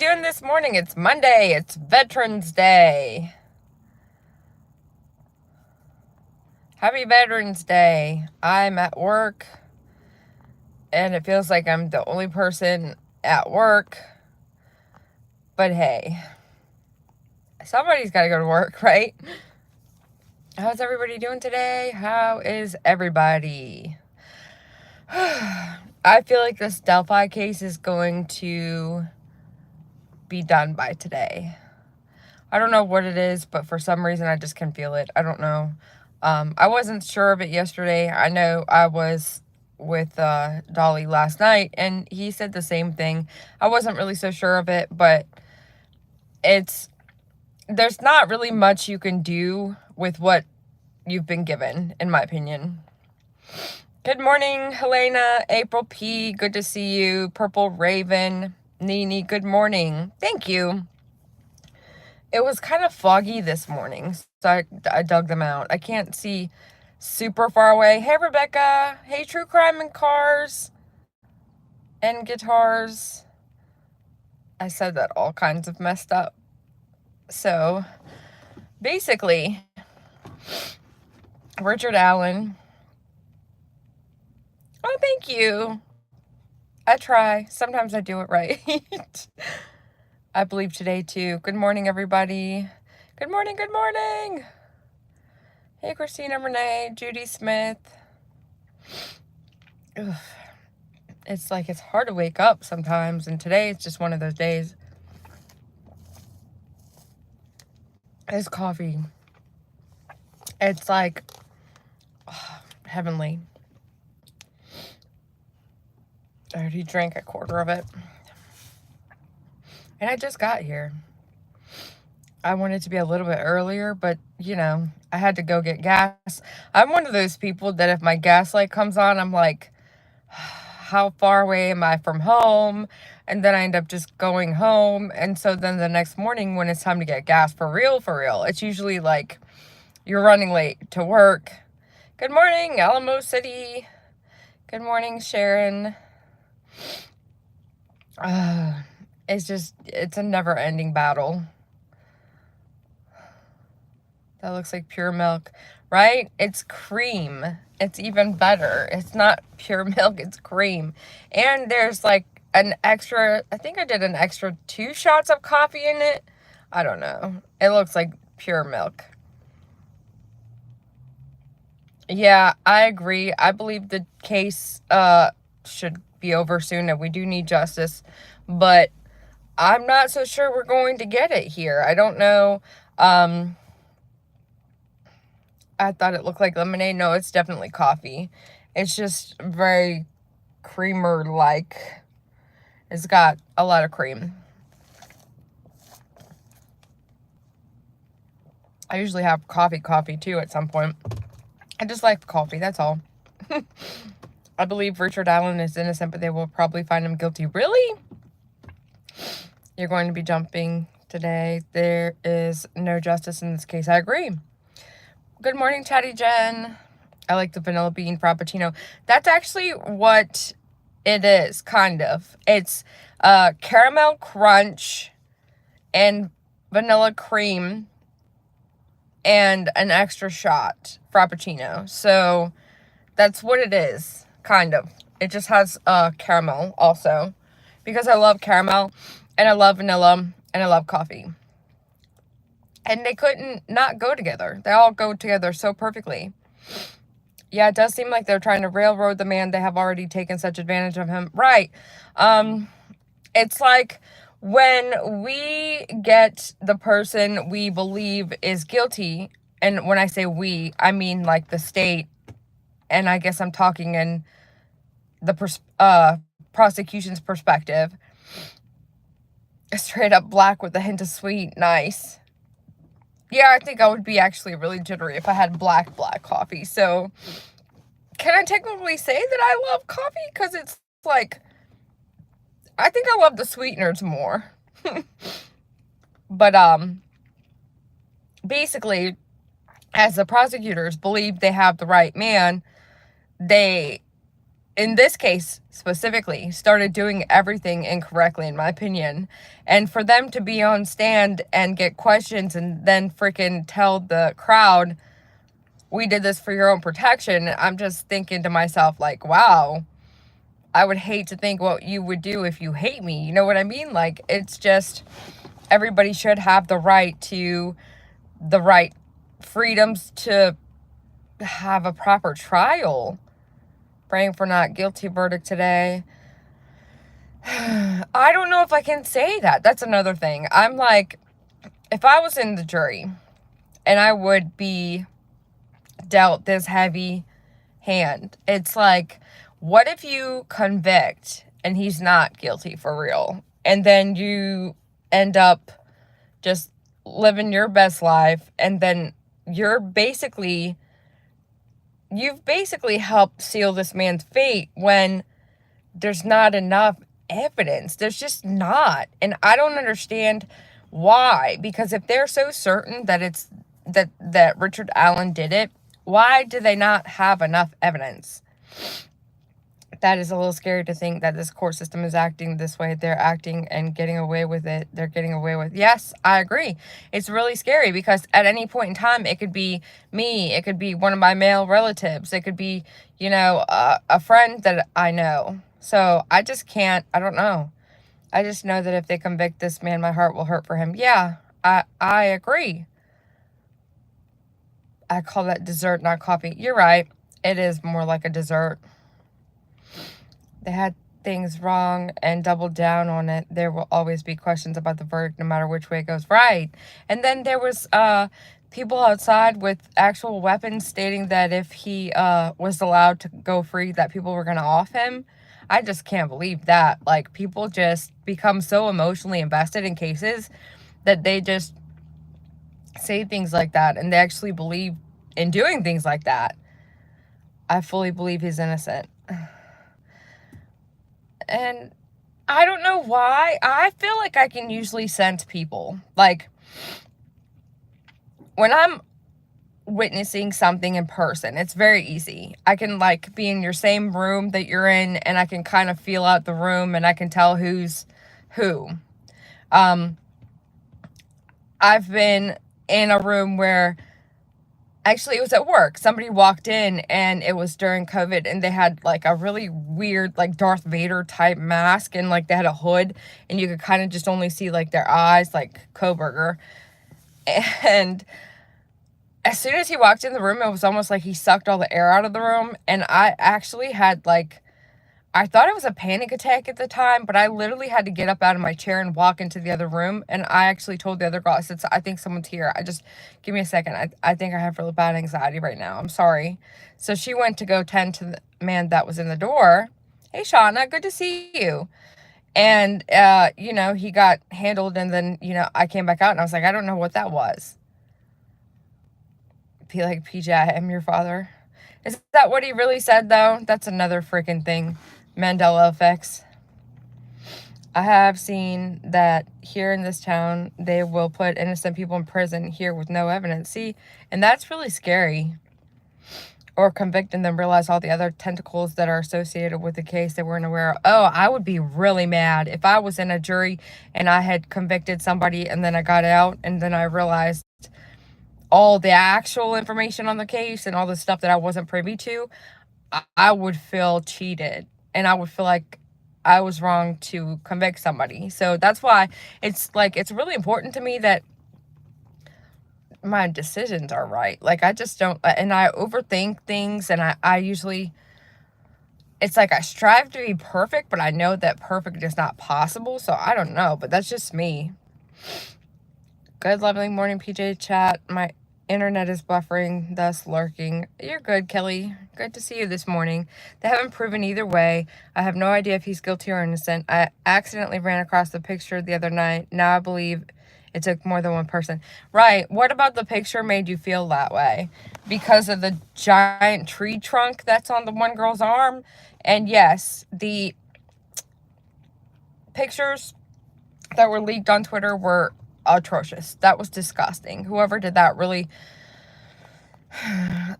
doing this morning? It's Monday. It's Veterans Day. Happy Veterans Day. I'm at work, and it feels like I'm the only person at work. But hey, somebody's got to go to work, right? How's everybody doing today? How is everybody? I feel like this Delphi case is going to be done by today. I don't know what it is, but for some reason I just can feel it. I don't know. I wasn't sure of it yesterday. I know I was with Dolly last night, and he said the same thing. I wasn't really so sure of it, but there's not really much you can do with what you've been given, in my opinion. Good morning, Helena, April P. Good to see you. Purple Raven, Nini, good morning. Thank you. It was kind of foggy this morning, so I dug them out. I can't see super far away. Hey, Rebecca. Hey, True Crime and Cars and Guitars. I said that all kinds of messed up. So, basically, Richard Allen. Oh, thank you. I try. Sometimes I do it right. I believe today, too. Good morning, everybody. Good morning, good morning. Hey, Christina Renee, Judy Smith. Ugh. It's like it's hard to wake up sometimes, and today it's just one of those days. This coffee, it's like heavenly. I already drank a quarter of it, and I just got here. I wanted to be a little bit earlier, but you know, I had to go get gas. I'm one of those people that if my gas light comes on, I'm like, how far away am I from home? And then I end up just going home. And so then the next morning when it's time to get gas for real, it's usually like you're running late to work. Good morning, Alamo City. Good morning, Sharon. It's a never-ending battle. That looks like pure milk, right? It's cream. It's even better. It's not pure milk, it's cream. And there's like an extra, I think I did an extra 2 shots of coffee in it. I don't know. It looks like pure milk. Yeah, I agree. I believe the case should be over soon, and we do need justice. But I'm not so sure we're going to get it here. I don't know. I thought it looked like lemonade. No, it's definitely coffee. It's just very creamer-like. It's got a lot of cream. I usually have coffee too at some point. I just like coffee, that's all. I believe Richard Allen is innocent, but they will probably find him guilty. Really? You're going to be jumping today. There is no justice in this case. I agree. Good morning, Chatty Jen. I like the vanilla bean frappuccino. That's actually what it is, kind of. It's caramel crunch and vanilla cream and an extra shot frappuccino. So that's what it is, kind of. It just has caramel also, because I love caramel and I love vanilla and I love coffee. And they couldn't not go together. They all go together so perfectly. Yeah, it does seem like they're trying to railroad the man. They have already taken such advantage of him. Right. It's like when we get the person we believe is guilty, and when I say we, I mean like the state, and I guess I'm talking in the prosecution's perspective. Straight up black with a hint of sweet. Nice. Yeah, I think I would be actually really jittery if I had black coffee. So, can I technically say that I love coffee? Because it's like, I think I love the sweeteners more. But, basically, as the prosecutors believe they have the right man, they in this case specifically, started doing everything incorrectly, in my opinion. And for them to be on stand and get questions and then freaking tell the crowd, we did this for your own protection, I'm just thinking to myself, like, wow, I would hate to think what you would do if you hate me. You know what I mean? Like, it's just, everybody should have the right freedoms to have a proper trial. Praying for not guilty verdict today. I don't know if I can say that. That's another thing. I'm like, if I was in the jury and I would be dealt this heavy hand, it's like, what if you convict and he's not guilty for real? And then you end up just living your best life, and then you've basically helped seal this man's fate when there's not enough evidence. There's just not. And I don't understand why. Because if they're so certain that it's that Richard Allen did it, why do they not have enough evidence? That is a little scary to think that this court system is acting this way. They're acting and getting away with it. They're getting away with. Yes, I agree. It's really scary because at any point in time, it could be me. It could be one of my male relatives. It could be, a friend that I know. So I just can't. I don't know. I just know that if they convict this man, my heart will hurt for him. Yeah, I agree. I call that dessert, not coffee. You're right. It is more like a dessert. They had things wrong and doubled down on it. There will always be questions about the verdict no matter which way it goes. Right. And then there was people outside with actual weapons stating that if he was allowed to go free, that people were going to off him. I just can't believe that. Like, people just become so emotionally invested in cases that they just say things like that, and they actually believe in doing things like that. I fully believe he's innocent. And I don't know why. I feel like I can usually sense people. Like, when I'm witnessing something in person, it's very easy. I can, like, be in your same room that you're in, and I can kind of feel out the room, and I can tell who's who. I've been in a room where, actually, it was at work. Somebody walked in, and it was during COVID, and they had, like, a really weird, like, Darth Vader type mask, and, like, they had a hood, and you could kind of just only see, like, their eyes, like Kohberger. And as soon as he walked in the room, it was almost like he sucked all the air out of the room, and I actually had, like, I thought it was a panic attack at the time, but I literally had to get up out of my chair and walk into the other room. And I actually told the other girl, I said, I think someone's here. Give me a second. I think I have really bad anxiety right now. I'm sorry. So she went to go tend to the man that was in the door. Hey, Shauna, good to see you. And, he got handled. And then, I came back out and I was like, I don't know what that was. Be like, PJ, I am your father. Is that what he really said, though? That's another freaking thing. Mandela effects. I have seen that here in this town, they will put innocent people in prison here with no evidence. See, and that's really scary. Or convict and then realize all the other tentacles that are associated with the case they weren't aware of. Oh, I would be really mad if I was in a jury and I had convicted somebody and then I got out and then I realized all the actual information on the case and all the stuff that I wasn't privy to. I would feel cheated. And I would feel like I was wrong to convict somebody. So that's why it's really important to me that my decisions are right. Like, I just don't, and I overthink things, and I usually, it's like I strive to be perfect, but I know that perfect is not possible. So I don't know, but that's just me. Good, lovely morning, PJ chat. My internet is buffering, thus lurking. You're good, Kelly. Good to see you this morning. They haven't proven either way. I have no idea if he's guilty or innocent. I accidentally ran across the picture the other night. Now I believe it took more than one person. Right. What about the picture made you feel that way? Because of the giant tree trunk that's on the one girl's arm? And yes, the pictures that were leaked on Twitter were atrocious. That was disgusting. Whoever did that really,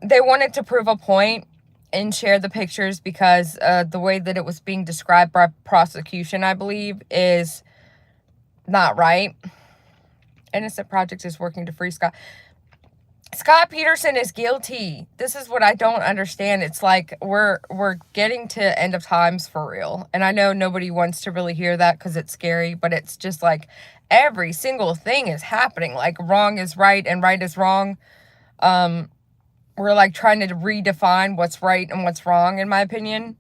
they wanted to prove a point, and share the pictures because the way that it was being described by prosecution, I believe, is not right. Innocent Project is working to free Scott. Scott Peterson is guilty. This is what I don't understand. It's like we're getting to end of times for real. And I know nobody wants to really hear that because it's scary, but it's just like every single thing is happening. Like wrong is right and right is wrong. We're like trying to redefine what's right and what's wrong, in my opinion.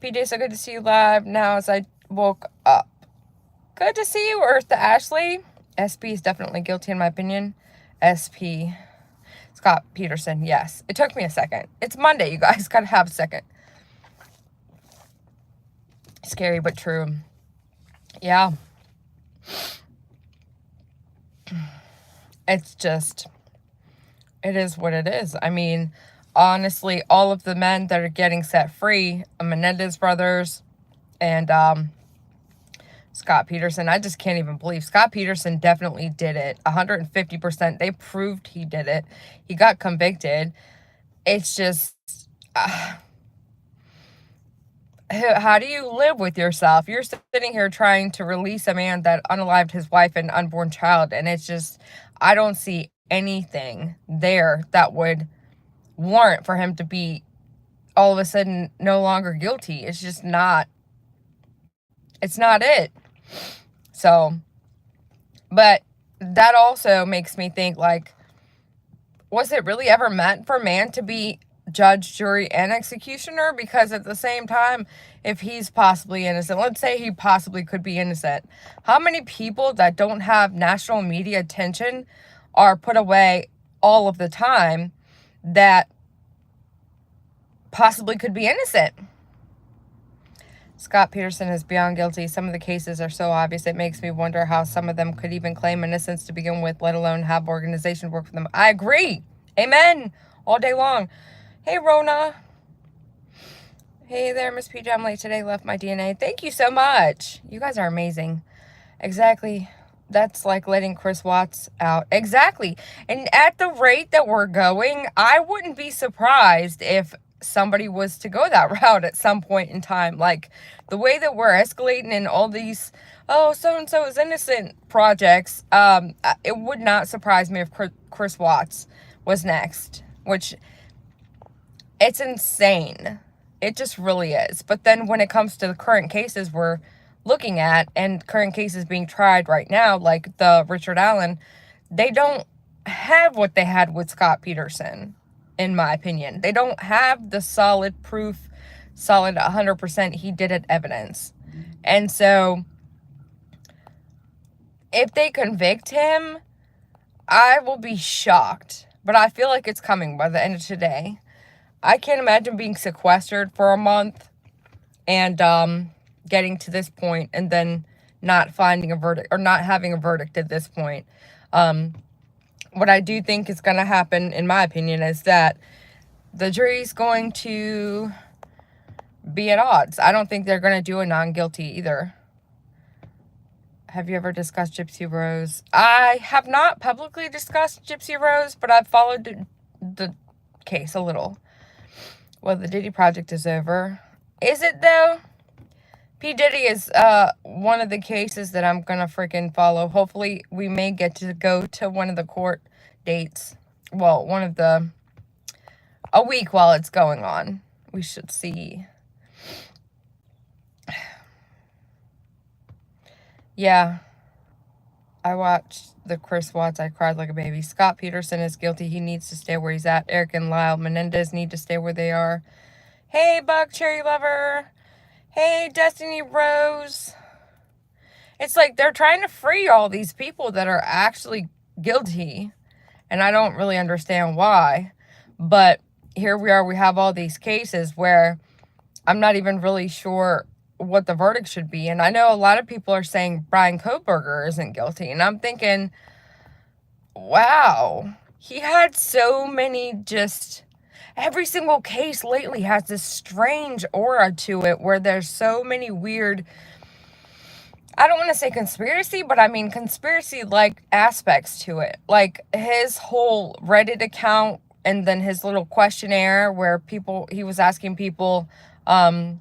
PJ, so good to see you live now as I woke up. Good to see you, Eartha Ashley. SP is definitely guilty in my opinion. SP. Scott Peterson, yes. It took me a second. It's Monday, you guys. Gotta have a second. Scary, but true. Yeah. It's just, it is what it is. I mean, honestly, all of the men that are getting set free, Menendez brothers and Scott Peterson, I just can't even believe. Scott Peterson definitely did it. 150%. They proved he did it. He got convicted. It's just, how do you live with yourself? You're sitting here trying to release a man that unalived his wife and unborn child. And it's just, I don't see anything there that would warrant for him to be all of a sudden no longer guilty. It's just not. It's not it. So, but that also makes me think, like, was it really ever meant for man to be judge, jury, and executioner? Because at the same time, if he's possibly innocent, let's say he possibly could be innocent, how many people that don't have national media attention are put away all of the time that possibly could be innocent? Scott Peterson is beyond guilty. Some of the cases are so obvious, it makes me wonder how some of them could even claim innocence to begin with, let alone have organizations work for them. I agree. Amen. All day long. Hey, Rona. Hey there, Miss PJ. I'm late today. Left my DNA. Thank you so much. You guys are amazing. Exactly. That's like letting Chris Watts out. Exactly. And at the rate that we're going, I wouldn't be surprised if somebody was to go that route at some point in time. Like the way that we're escalating in all these, oh, so-and-so is innocent projects, it would not surprise me if Chris Watts was next, which it's insane. It just really is. But then when it comes to the current cases we're looking at and current cases being tried right now, like the Richard Allen, they don't have what they had with Scott Peterson. In my opinion, they don't have the solid proof, solid 100% he did it evidence. And so if they convict him, I will be shocked, but I feel like it's coming by the end of today. I can't imagine being sequestered for a month and getting to this point and then not finding a verdict or not having a verdict at this point. What I do think is going to happen, in my opinion, is that the jury's going to be at odds. I don't think they're going to do a non-guilty either. Have you ever discussed Gypsy Rose? I have not publicly discussed Gypsy Rose, but I've followed the case a little. Well, the Diddy project is over. Is it, though? P. Diddy is one of the cases that I'm going to freaking follow. Hopefully, we may get to go to one of the court dates. Well, a week while it's going on. We should see. Yeah. I watched the Chris Watts. I cried like a baby. Scott Peterson is guilty. He needs to stay where he's at. Eric and Lyle Menendez need to stay where they are. Hey, Buck Cherry Lover. Hey, Destiny Rose. It's like they're trying to free all these people that are actually guilty. And I don't really understand why. But here we are. We have all these cases where I'm not even really sure what the verdict should be. And I know a lot of people are saying Brian Koberger isn't guilty. And I'm thinking, wow. He had so many just... Every single case lately has this strange aura to it where there's so many weird, I don't want to say conspiracy, but I mean conspiracy-like aspects to it. Like his whole Reddit account and then his little questionnaire where he was asking people what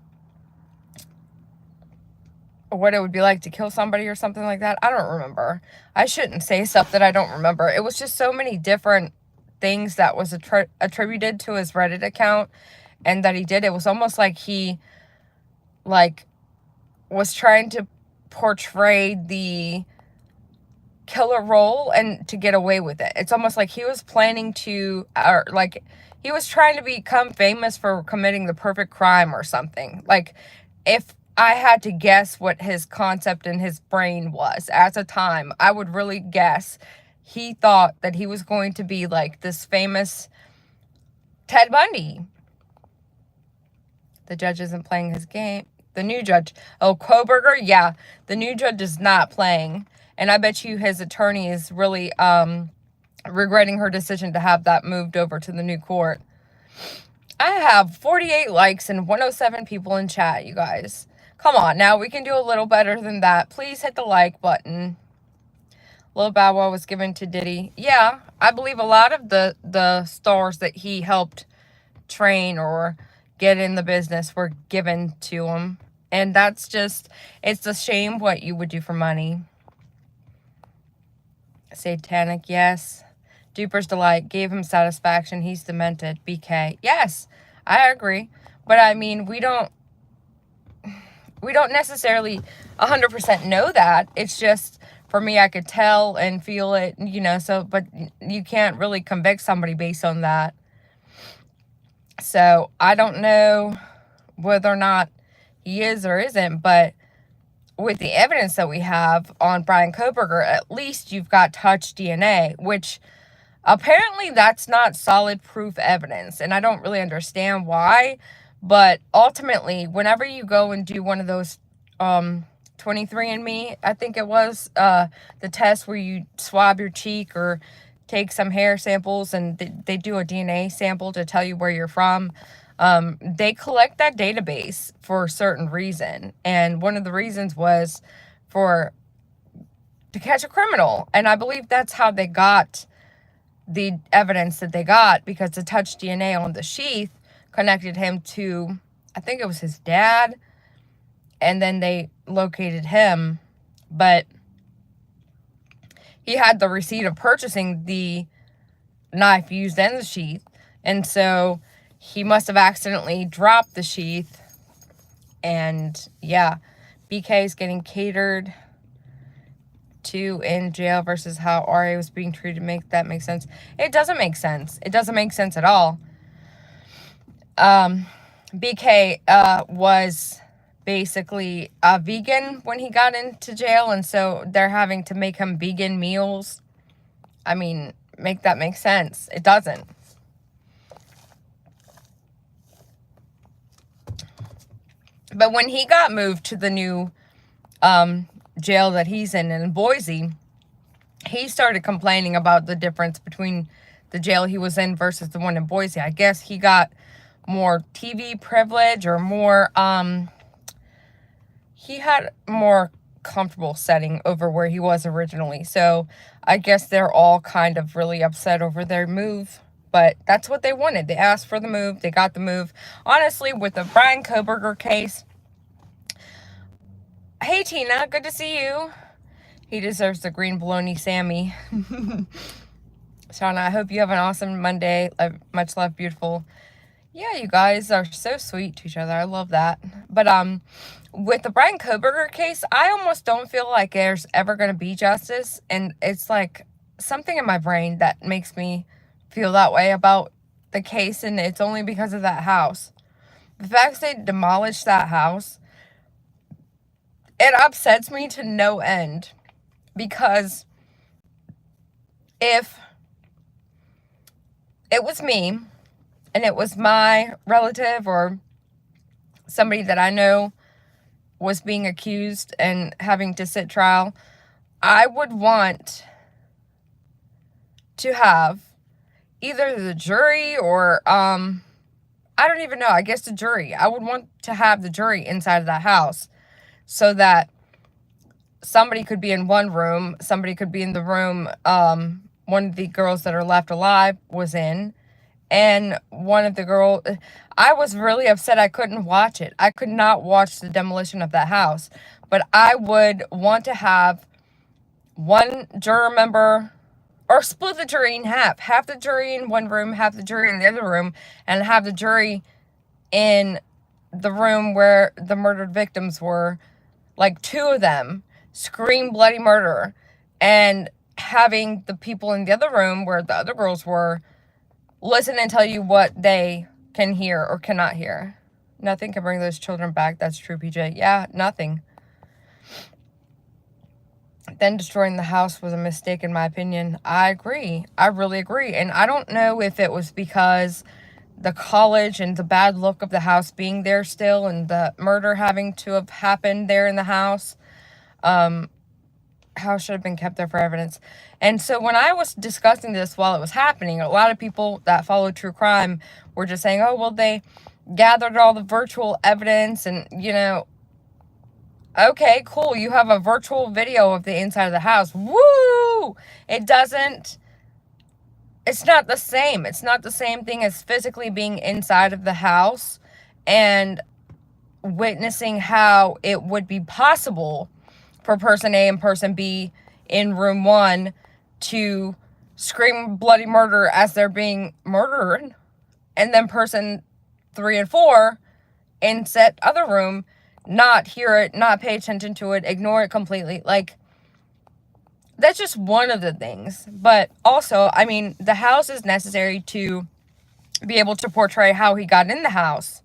it would be like to kill somebody or something like that. I don't remember. I shouldn't say stuff that I don't remember. It was just so many different things that was attributed to his Reddit account and that he did. It was almost like he was trying to portray the killer role and to get away with it. It's almost like he was planning to, or like he was trying to become famous for committing the perfect crime or something. Like, if I had to guess what his concept in his brain was at the time, I would really guess he thought that he was going to be like this famous Ted Bundy. The judge isn't playing his game. The new judge. Oh, Koberger? Yeah, the new judge is not playing. And I bet you his attorney is really regretting her decision to have that moved over to the new court. I have 48 likes and 107 people in chat, you guys. Come on, now we can do a little better than that. Please hit the like button. Lil Bow Wow was given to Diddy. Yeah, I believe a lot of the stars that he helped train or get in the business were given to him. And that's just, it's a shame what you would do for money. Satanic, yes. Duper's Delight gave him satisfaction. He's demented. BK, yes, I agree. But I mean, we don't necessarily 100% know that. It's just, for me, I could tell and feel it, you know, so, but you can't really convict somebody based on that. So, I don't know whether or not he is or isn't, but with the evidence that we have on Bryan Kohberger, at least you've got touch DNA, which apparently that's not solid proof evidence, and I don't really understand why. But ultimately, whenever you go and do one of those 23andMe, I think it was, the test where you swab your cheek or take some hair samples and they do a DNA sample to tell you where you're from, they collect that database for a certain reason. And one of the reasons was to catch a criminal. And I believe that's how they got the evidence that they got, because the touch DNA on the sheath connected him to, I think it was his dad, and then they located him. But he had the receipt of purchasing the knife used in the sheath, and so he must have accidentally dropped the sheath. And yeah, BK is getting catered to in jail versus how RA was being treated. Make sense? It doesn't make sense. It doesn't make sense at all. BK was basically a vegan when he got into jail, and so they're having to make him vegan meals. I mean, make that make sense? It doesn't. But when he got moved to the new jail that he's in Boise, he started complaining about the difference between the jail he was in versus the one in Boise. I guess he got more TV privilege or more, he had more comfortable setting over where he was originally. So I guess they're all kind of really upset over their move. But that's what they wanted. They asked for the move. They got the move. Honestly, with the Bryan Kohberger case, hey, Tina, good to see you. He deserves the green bologna Sammy. Shauna, I hope you have an awesome Monday. Much love, beautiful. Yeah, you guys are so sweet to each other. I love that. But with the Bryan Kohberger case, I almost don't feel like there's ever going to be justice. And it's like something in my brain that makes me feel that way about the case. And it's only because of that house. The fact that they demolished that house, it upsets me to no end. Because if it was me, and it was my relative or somebody that I know was being accused and having to sit trial, I would want to have either the jury or, I don't even know, I guess the jury. I would want to have the jury inside of that house so that somebody could be in one room, somebody could be in the room one of the girls that are left alive was in, And one of the girls, I was really upset I couldn't watch it. I could not watch the demolition of that house. But I would want to have one juror member, or split the jury in half. Half the jury in one room, half the jury in the other room, and have the jury in the room where the murdered victims were, like 2 of them, scream bloody murder, and having the people in the other room where the other girls were listen and tell you what they can hear or cannot hear. Nothing can bring those children back. That's true, PJ. Yeah, nothing. Then destroying the house was a mistake, in my opinion. I agree. I really agree. And I don't know if it was because the college and the bad look of the house being there still and the murder having to have happened there in the house. House should have been kept there for evidence. And so when I was discussing this while it was happening, a lot of people that follow true crime were just saying, oh, well, they gathered all the virtual evidence and, you know, okay, cool. You have a virtual video of the inside of the house. Woo! It's not the same. It's not the same thing as physically being inside of the house and witnessing how it would be possible for person A and person B in room 1 to scream bloody murder as they're being murdered, and then person 3 and 4 in said other room not hear it, not pay attention to it, ignore it completely. Like, that's just one of the things. But also, I mean, the house is necessary to be able to portray how he got in the house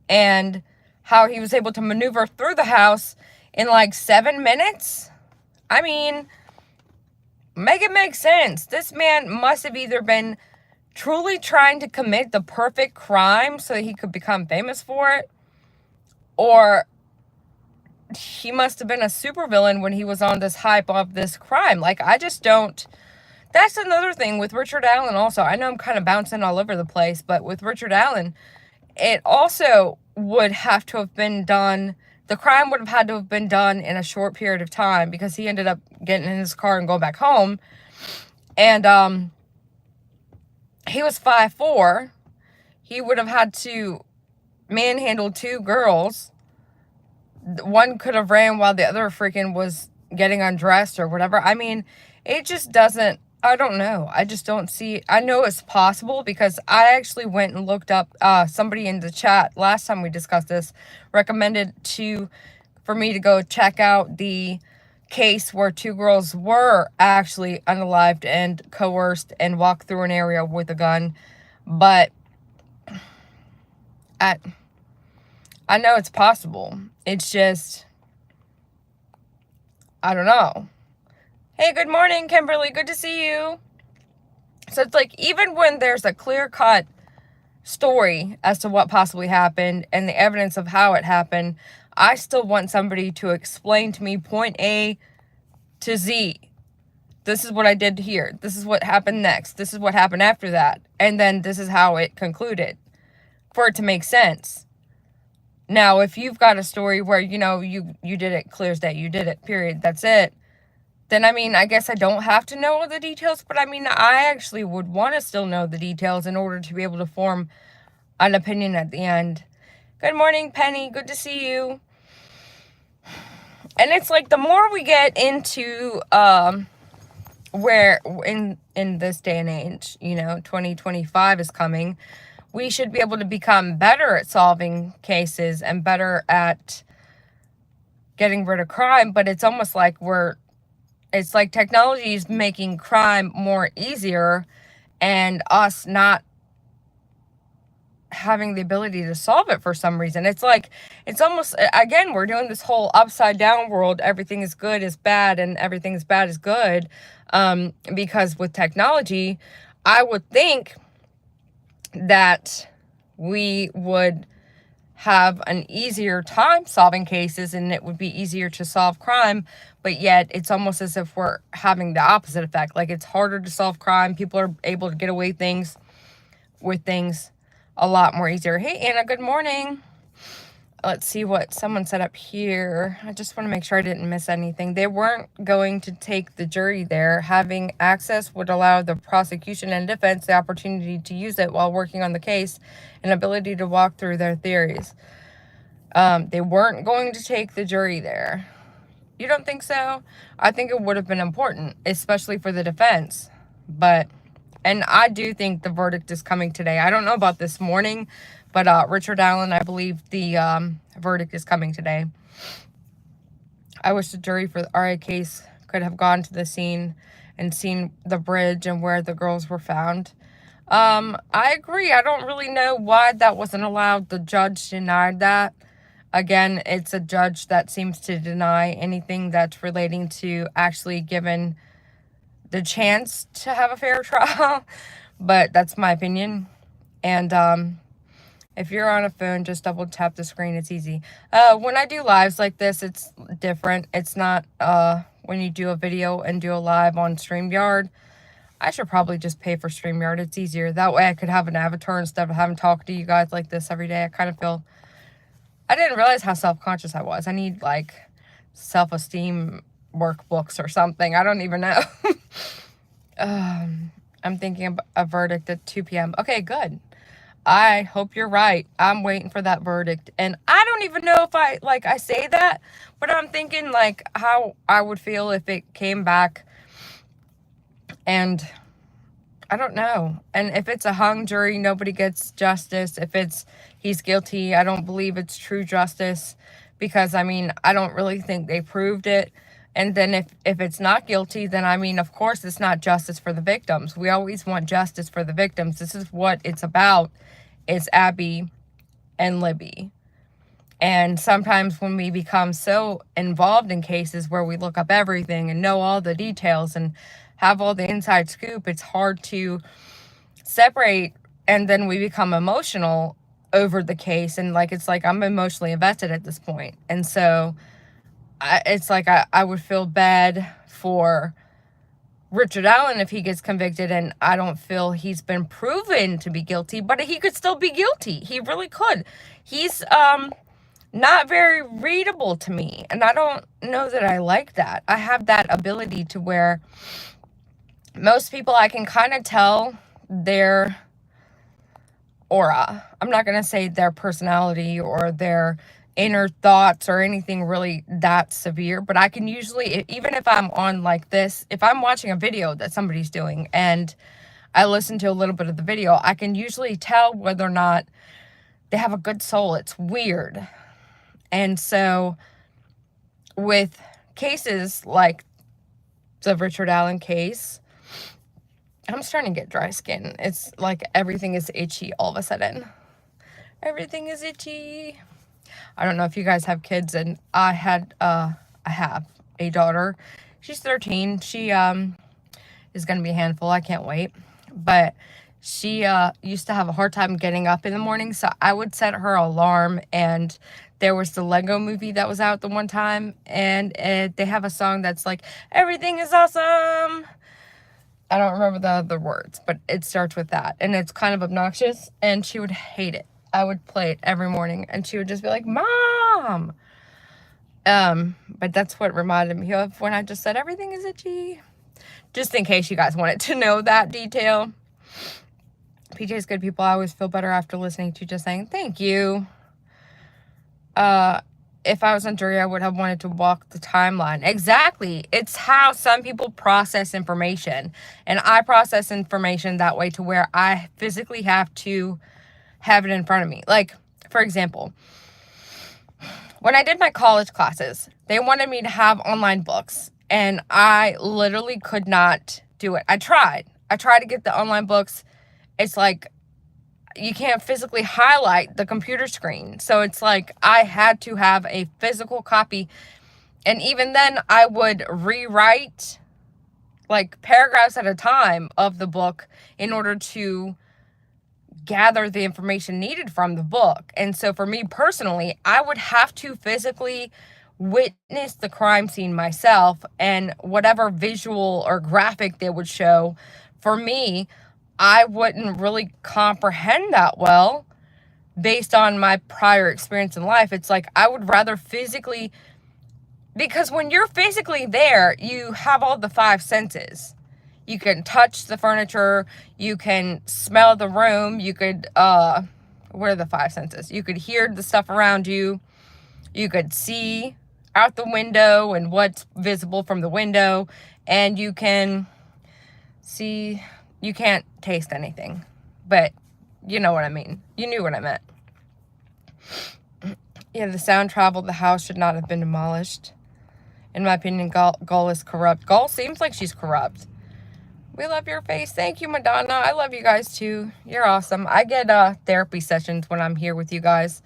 and how he was able to maneuver through the house in like 7 minutes. I mean, make it make sense. This man must have either been truly trying to commit the perfect crime so that he could become famous for it, or he must have been a supervillain when he was on this hype of this crime. Like, I just don't. That's another thing with Richard Allen also. I know I'm kind of bouncing all over the place, but with Richard Allen, it also would have to have been done. The crime would have had to have been done in a short period of time because he ended up getting in his car and going back home. And he was 5'4". He would have had to manhandle 2 girls. One could have ran while the other freaking was getting undressed or whatever. I mean, it just doesn't. I don't know. I just don't see. I know it's possible because I actually went and looked up. Somebody in the chat last time we discussed this recommended for me to go check out the case where 2 girls were actually unalived and coerced and walked through an area with a gun. But I know it's possible. It's just, I don't know. Hey, good morning, Kimberly. Good to see you. So it's like, even when there's a clear-cut story as to what possibly happened and the evidence of how it happened, I still want somebody to explain to me point A to Z. This is what I did here. This is what happened next. This is what happened after that. And then this is how it concluded, for it to make sense. Now, if you've got a story where, you know, you did it clear as day, you did it, period, that's it, then, I mean, I guess I don't have to know all the details, but I mean, I actually would want to still know the details in order to be able to form an opinion at the end. Good morning, Penny. Good to see you. And it's like, the more we get into, where, in this day and age, you know, 2025 is coming, we should be able to become better at solving cases and better at getting rid of crime, but it's almost like it's like technology is making crime more easier and us not having the ability to solve it for some reason. It's like, it's almost, again, we're doing this whole upside down world. Everything is good is bad and everything is bad is good. Because with technology, I would think that we would have an easier time solving cases and it would be easier to solve crime, but yet it's almost as if we're having the opposite effect. Like, it's harder to solve crime. People are able to get away with things a lot more easier. Hey, Anna, good morning. let's see what someone set up here. I just want to make sure I didn't miss anything. They weren't going to take the jury there. Having access would allow the prosecution and defense the opportunity to use it while working on the case and ability to walk through their theories. They weren't going to take the jury there. You don't think so? I think it would have been important, especially for the defense. And I do think the verdict is coming today. I don't know about this morning, but Richard Allen, I believe the verdict is coming today. I wish the jury for the RA case could have gone to the scene and seen the bridge and where the girls were found. I agree. I don't really know why that wasn't allowed. The judge denied that. Again, it's a judge that seems to deny anything that's relating to actually given the chance to have a fair trial. But that's my opinion. And if you're on a phone, just double tap the screen. It's easy. When I do lives like this, it's different. It's not when you do a video and do a live on StreamYard. I should probably just pay for StreamYard. It's easier. That way I could have an avatar instead of having to talk to you guys like this every day. I kind of feel... I didn't realize how self-conscious I was. I need, like, self-esteem workbooks or something. I don't even know. I'm thinking of a verdict at 2 p.m. Okay, good. I hope you're right. I'm waiting for that verdict. And I don't even know if I say that, but I'm thinking, like, how I would feel if it came back and... I don't know. And if it's a hung jury, nobody gets justice. If it's he's guilty, I don't believe it's true justice because, I mean, I don't really think they proved it. And then if it's not guilty, then, I mean, of course, it's not justice for the victims. We always want justice for the victims. This is what it's about. It's Abby and Libby. And sometimes when we become so involved in cases where we look up everything and know all the details and have all the inside scoop, it's hard to separate, and then we become emotional over the case, and it's like I'm emotionally invested at this point. And so it's like I would feel bad for Richard Allen if he gets convicted, and I don't feel he's been proven to be guilty, but he could still be guilty. He really could. He's not very readable to me, and I don't know that I like that. I have that ability to where most people, I can kind of tell their aura. I'm not going to say their personality or their inner thoughts or anything really that severe, but I can usually, even if I'm on like this, if I'm watching a video that somebody's doing and I listen to a little bit of the video, I can usually tell whether or not they have a good soul. It's weird. And so with cases like the Richard Allen case, I'm starting to get dry skin. It's like everything is itchy all of a sudden. Everything is itchy. I don't know if you guys have kids, and I have a daughter. She's 13. She is going to be a handful. I can't wait. But she used to have a hard time getting up in the morning, so I would set her alarm. And there was the Lego movie that was out the one time, and they have a song that's like, everything is awesome. I don't remember the other words, but it starts with that. And it's kind of obnoxious, and she would hate it. I would play it every morning, and she would just be like, Mom! But that's what reminded me of when I just said everything is itchy. Just in case you guys wanted to know that detail. PJ's good people. I always feel better after listening to you just saying, thank you. If I was on jury, I would have wanted to walk the timeline. Exactly. It's how some people process information. And I process information that way to where I physically have to have it in front of me. Like, for example, when I did my college classes, they wanted me to have online books. And I literally could not do it. I tried to get the online books. It's like, you can't physically highlight the computer screen. So it's like I had to have a physical copy. And even then I would rewrite like paragraphs at a time of the book in order to gather the information needed from the book. And so for me personally, I would have to physically witness the crime scene myself, and whatever visual or graphic they would show, for me, I wouldn't really comprehend that well based on my prior experience in life, it's like I would rather physically, because when you're physically there, you have all the five senses. You can touch the furniture, you can smell the room, you could, what are the five senses? You could hear the stuff around you, you could see out the window and what's visible from the window, and you can see, you can't taste anything, but you know what I mean. You knew what I meant. Yeah, the sound traveled. The house should not have been demolished. In my opinion, Gull is corrupt. Gull seems like she's corrupt. We love your face. Thank you, Madonna. I love you guys too. You're awesome. I get therapy sessions when I'm here with you guys.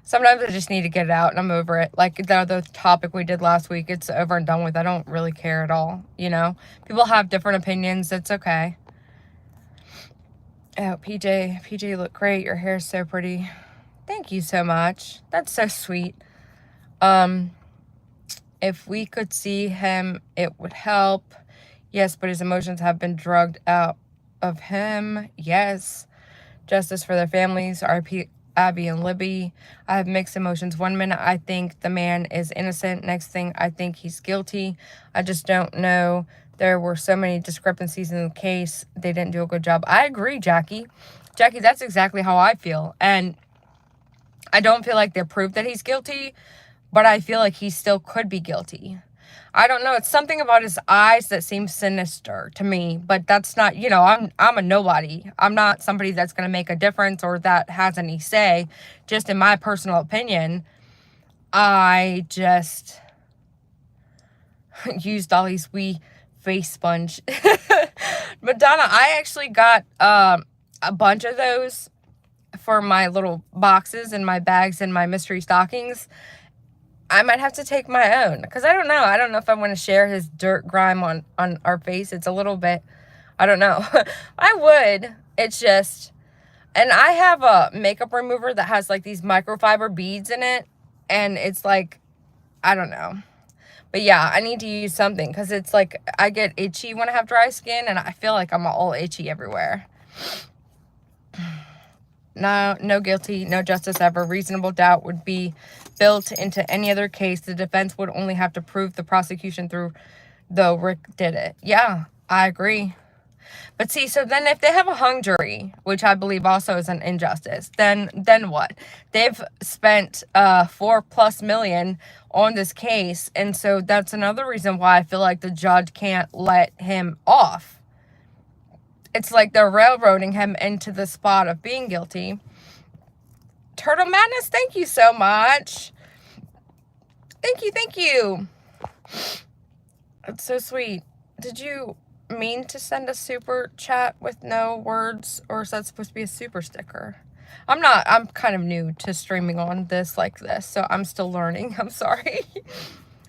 Sometimes I just need to get it out and I'm over it. Like the other topic we did last week, it's over and done with. I don't really care at all, you know? People have different opinions. It's okay. Oh, PJ, you look great. Your hair's so pretty. Thank you so much. That's so sweet. If we could see him, it would help. Yes, but his emotions have been drugged out of him. Yes. Justice for their families. R.I.P. Abby and Libby. I have mixed emotions. 1 minute I think the man is innocent. Next thing I think he's guilty. I just don't know. There were so many discrepancies in the case. They didn't do a good job. I agree, Jackie. Jackie, that's exactly how I feel. And I don't feel like they proved that he's guilty, but I feel like he still could be guilty. I don't know. It's something about his eyes that seems sinister to me, but that's not, you know, I'm a nobody. I'm not somebody that's going to make a difference or that has any say. Just in my personal opinion, I just used Dolly's wee face sponge. Madonna, I actually got a bunch of those for my little boxes and my bags and my mystery stockings. I might have to take my own because I don't know. I don't know if I want to share his dirt grime on our face. It's a little bit, I don't know. I would. It's just, and I have a makeup remover that has like these microfiber beads in it. And it's like, I don't know. But yeah, I need to use something because it's like I get itchy when I have dry skin and I feel like I'm all itchy everywhere. No guilty, no justice ever. Reasonable doubt would be built into any other case. The defense would only have to prove the prosecution through, though Rick did it. Yeah, I agree. But see, so then if they have a hung jury, which I believe also is an injustice, then what? They've spent $4+ million on this case, and so that's another reason why I feel like the judge can't let him off. It's like they're railroading him into the spot of being guilty. Turtle Madness, thank you so much. Thank you. It's so sweet. Did you mean to send a super chat with no words, or is that supposed to be a super sticker? I'm kind of new to streaming on this like this, so I'm still learning. I'm sorry.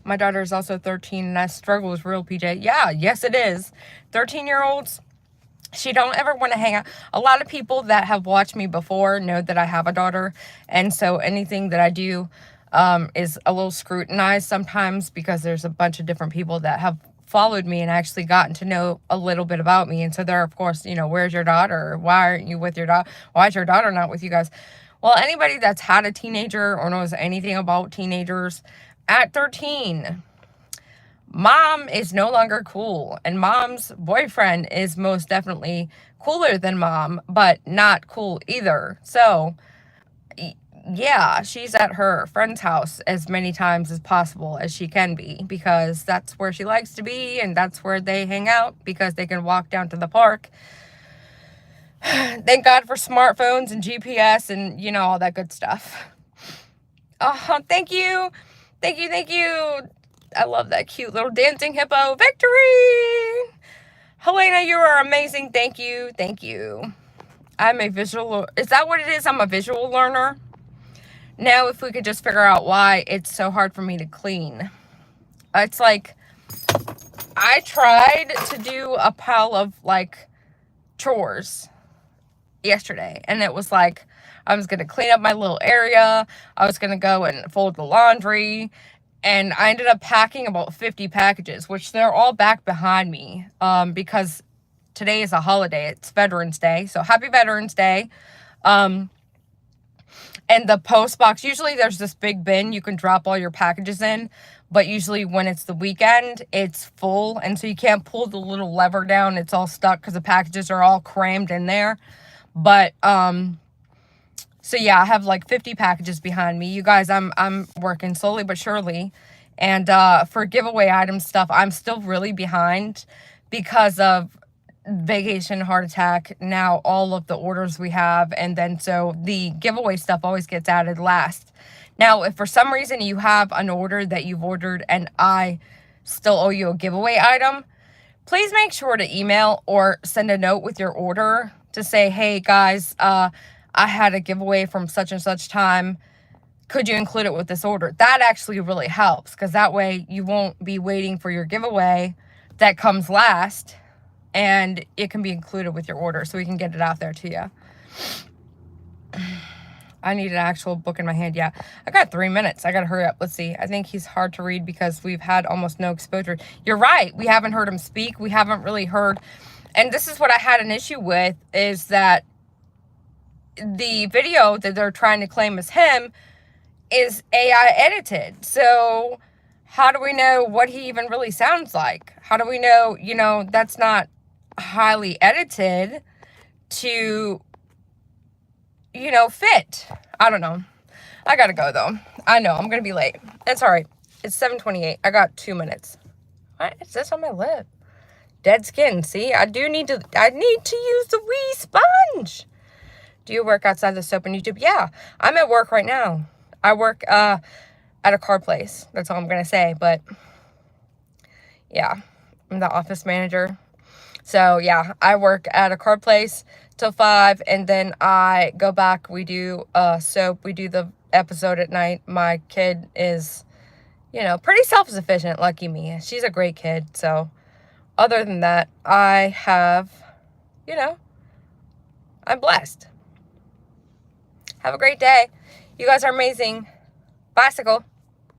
My daughter is also 13 and that struggle is real, PJ. Yeah, yes it is. 13-year-olds, she don't ever want to hang out. A lot of people that have watched me before know that I have a daughter, and so anything that I do is a little scrutinized sometimes because there's a bunch of different people that have followed me and actually gotten to know a little bit about me. And so they're, of course, you know, where's your daughter? Why aren't you with your daughter? Why is your daughter not with you guys? Well, anybody that's had a teenager or knows anything about teenagers, at 13, mom is no longer cool, and mom's boyfriend is most definitely cooler than mom, but not cool either. So yeah, she's at her friend's house as many times as possible as she can be, because that's where she likes to be and that's where they hang out, because they can walk down to the park. Thank God for smartphones and GPS and, you know, all that good stuff. Oh, thank you. I love that cute little dancing hippo. Victory! Helena, you are amazing. Thank you. I'm a visual... Is that what it is? I'm a visual learner. Now, if we could just figure out why it's so hard for me to clean. It's like, I tried to do a pile of, like, chores yesterday. And it was like, I was going to clean up my little area. I was going to go and fold the laundry. And I ended up packing about 50 packages, which they're all back behind me. Because today is a holiday. It's Veterans Day. So happy Veterans Day. And the post box, usually there's this big bin you can drop all your packages in, but usually when it's the weekend, it's full, and so you can't pull the little lever down. It's all stuck because the packages are all crammed in there. But so yeah, I have like 50 packages behind me. You guys, I'm working slowly but surely. And for giveaway item stuff, I'm still really behind because of vacation, heart attack, now all of the orders we have, and then so the giveaway stuff always gets added last. Now, if for some reason you have an order that you've ordered and I still owe you a giveaway item, please make sure to email or send a note with your order to say, hey guys, I had a giveaway from such and such time. Could you include it with this order? That actually really helps, because that way you won't be waiting for your giveaway that comes last, and it can be included with your order so we can get it out there to you. I need an actual book in my hand. Yeah, I got 3 minutes. I got to hurry up. Let's see. I think he's hard to read because we've had almost no exposure. You're right. We haven't heard him speak. We haven't really heard. And this is what I had an issue with, is that the video that they're trying to claim as him is AI edited. So how do we know what he even really sounds like? How do we know, you know, that's not highly edited to, you know, fit? I don't know. I gotta go though. I know I'm gonna be late. It's all right. It's 7:28. I got 2 minutes. What is this on my lip? Dead skin. See, I need to use the wee sponge. Do you work outside the soap and YouTube? Yeah, I'm at work right now. I work at a car place. That's all I'm gonna say. But yeah, I'm the office manager. So yeah, I work at a car place till 5, and then I go back. We do soap. We do the episode at night. My kid is, you know, pretty self-sufficient. Lucky me. She's a great kid. So other than that, I have, you know, I'm blessed. Have a great day. You guys are amazing. Bicycle.